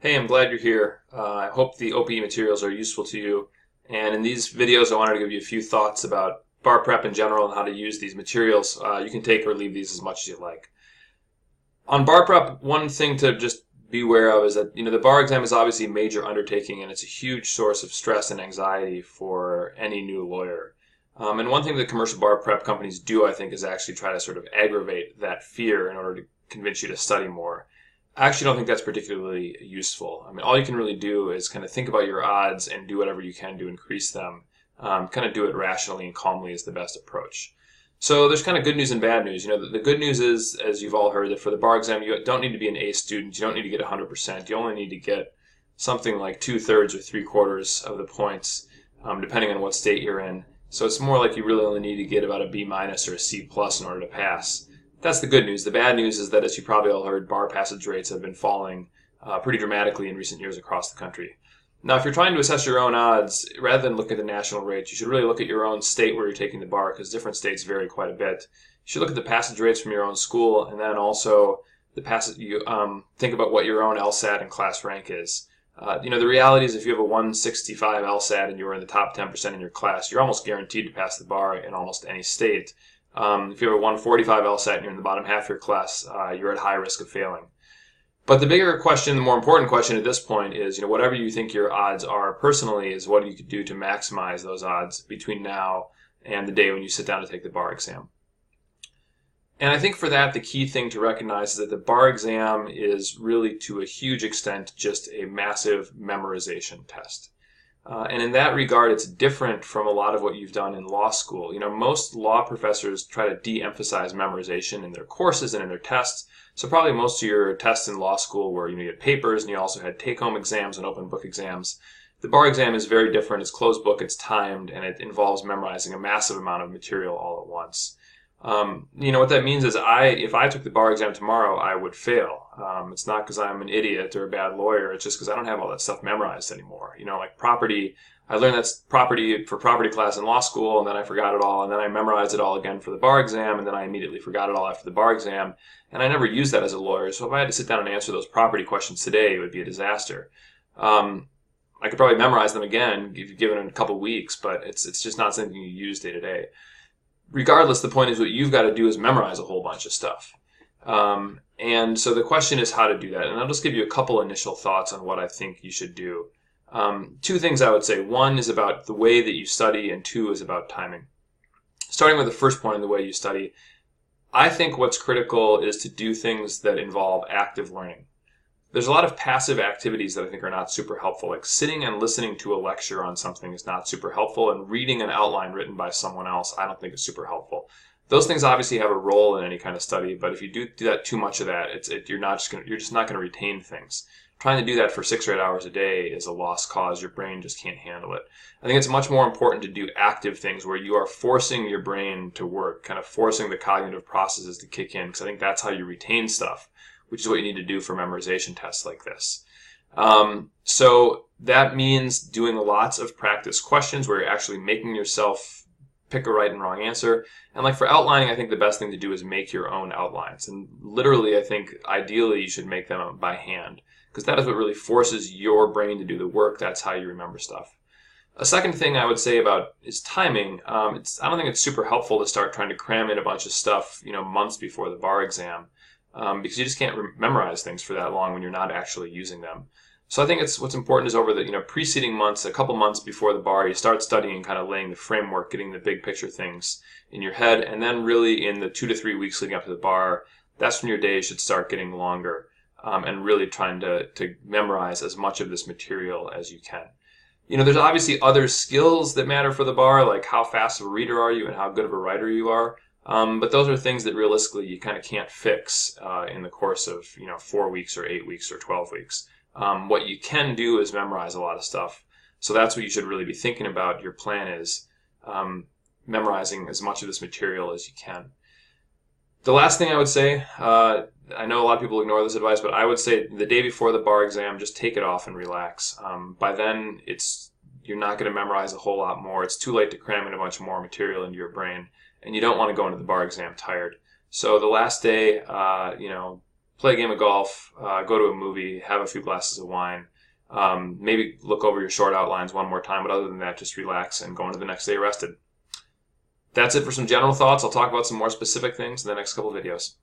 Hey, I'm glad you're here. I hope the OPE materials are useful to you. And in these videos, I wanted to give you a few thoughts about bar prep in general and how to use these materials. You can take or leave these as much as you like. On bar prep, one thing to just be aware of is that the bar exam is obviously a major undertaking and it's a huge source of stress and anxiety for any new lawyer. And one thing that commercial bar prep companies do, I think, is actually try to sort of aggravate that fear in order to convince you to study more. I actually don't think that's particularly useful. I mean, all you can really do is kind of think about your odds and do whatever you can to increase them. Kind of do it rationally and calmly is the best approach. So there's kind of good news and bad news. The good news is, as you've all heard, that for the bar exam, you don't need to be an A student. You don't need to get 100%. You only need to get something like 2/3 or 3/4 of the points, depending on what state you're in. So it's more like you really only need to get about a B minus or a C plus in order to pass. That's the good news. The bad news is that, as you probably all heard, bar passage rates have been falling pretty dramatically in recent years across the country. Now, if you're trying to assess your own odds, rather than look at the national rates, you should really look at your own state where you're taking the bar, because different states vary quite a bit. You should look at the passage rates from your own school, and then also the passage. You think about what your own LSAT and class rank is. The reality is, if you have a 165 LSAT and you're in the top 10% in your class, you're almost guaranteed to pass the bar in almost any state. If you have a 145 LSAT and you're in the bottom half of your class, you're at high risk of failing. But the bigger question, the more important question at this point is, whatever you think your odds are personally, is what you could do to maximize those odds between now and the day when you sit down to take the bar exam. And I think for that, the key thing to recognize is that the bar exam is really, to a huge extent, just a massive memorization test. And in that regard, it's different from a lot of what you've done in law school. Most law professors try to de-emphasize memorization in their courses and in their tests. So probably most of your tests in law school were, you had papers and you also had take-home exams and open book exams. The bar exam is very different. It's closed book, it's timed, and it involves memorizing a massive amount of material all at once. What that means is if I took the bar exam tomorrow, I would fail. It's not because I'm an idiot or a bad lawyer. It's just because I don't have all that stuff memorized anymore. Like property, I learned that's property for property class in law school, and then I forgot it all, and then I memorized it all again for the bar exam, and then I immediately forgot it all after the bar exam, and I never used that as a lawyer. So if I had to sit down and answer those property questions today, it would be a disaster. I could probably memorize them again, given it a couple weeks, but it's just not something you use day to day. Regardless, the point is what you've got to do is memorize a whole bunch of stuff. And so the question is how to do that. And I'll just give you a couple initial thoughts on what I think you should do. Two things I would say. One is about the way that you study, and two is about timing. Starting with the first point in the way you study, I think what's critical is to do things that involve active learning. There's a lot of passive activities that I think are not super helpful, like sitting and listening to a lecture on something is not super helpful, and reading an outline written by someone else I don't think is super helpful. Those things obviously have a role in any kind of study, but if you do that too much of that, you're just not going to retain things. Trying to do that for 6 or 8 hours a day is a lost cause. Your brain just can't handle it. I think it's much more important to do active things where you are forcing your brain to work, kind of forcing the cognitive processes to kick in, because I think that's how you retain stuff, which is what you need to do for memorization tests like this. So that means doing lots of practice questions where you're actually making yourself pick a right and wrong answer. And like for outlining, I think the best thing to do is make your own outlines. And literally, I think ideally you should make them by hand, because that is what really forces your brain to do the work. That's how you remember stuff. A second thing I would say about is timing. I don't think it's super helpful to start trying to cram in a bunch of stuff, months before the bar exam. Because you just can't memorize things for that long when you're not actually using them. So I think what's important is over the preceding months, a couple months before the bar, you start studying, kind of laying the framework, getting the big picture things in your head, and then really in the 2 to 3 weeks leading up to the bar, that's when your days should start getting longer, and really trying to memorize as much of this material as you can. There's obviously other skills that matter for the bar, like how fast of a reader are you and how good of a writer you are. But those are things that realistically you kind of can't fix in the course of 4 weeks or 8 weeks or 12 weeks. What you can do is memorize a lot of stuff. So that's what you should really be thinking about. Your plan is memorizing as much of this material as you can. The last thing I would say, I know a lot of people ignore this advice, but I would say the day before the bar exam, just take it off and relax. By then, you're not going to memorize a whole lot more. It's too late to cram in a bunch more material into your brain. And you don't want to go into the bar exam tired. So the last day, play a game of golf, go to a movie, have a few glasses of wine, maybe look over your short outlines one more time, but other than that, just relax and go into the next day rested. That's it for some general thoughts. I'll talk about some more specific things in the next couple of videos.